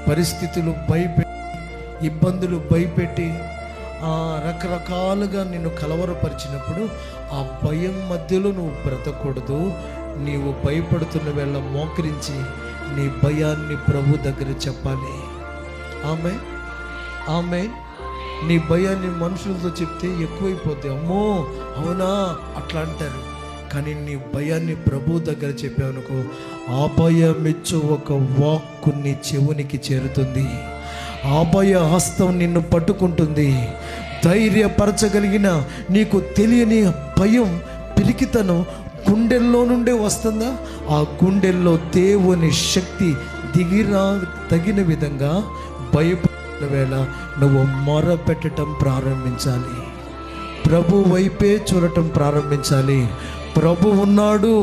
పరిస్థితులు భయపెట్టి, ఇబ్బందులు భయపెట్టి, రకరకాలుగా నిన్ను కలవరపరిచినప్పుడు ఆ భయం మధ్యలో నువ్వు బ్రతకూడదు. నీవు భయపడుతున్న వేళ మోకరించి నీ భయాన్ని ప్రభు దగ్గర చెప్పాలి. ఆమె నీ భయాన్ని మనుషులతో చెప్తే ఎక్కువైపోతే, అమ్మో అవునా అట్లా అంటారు. కానీ నీ భయాన్ని ప్రభు దగ్గర చెప్పావనుకో, ఆ భయమిచ్చు ఒక వాక్కు నీ చెవునికి చేరుతుంది. ఆ భయ హస్తం నిన్ను పట్టుకుంటుంది. ధైర్యపరచగలిగిన నీకు తెలియని భయం, పిరికితనం గుండెల్లో నుండే వస్తుందా? ఆ గుండెల్లో దేవుని శక్తి దిగిరా తగిన విధంగా భయపడిన వేళ నువ్వు మొర పెట్టడం ప్రారంభించాలి. ప్రభు వైపే చూడటం ప్రారంభించాలి. ప్రభు ఉన్నాడు,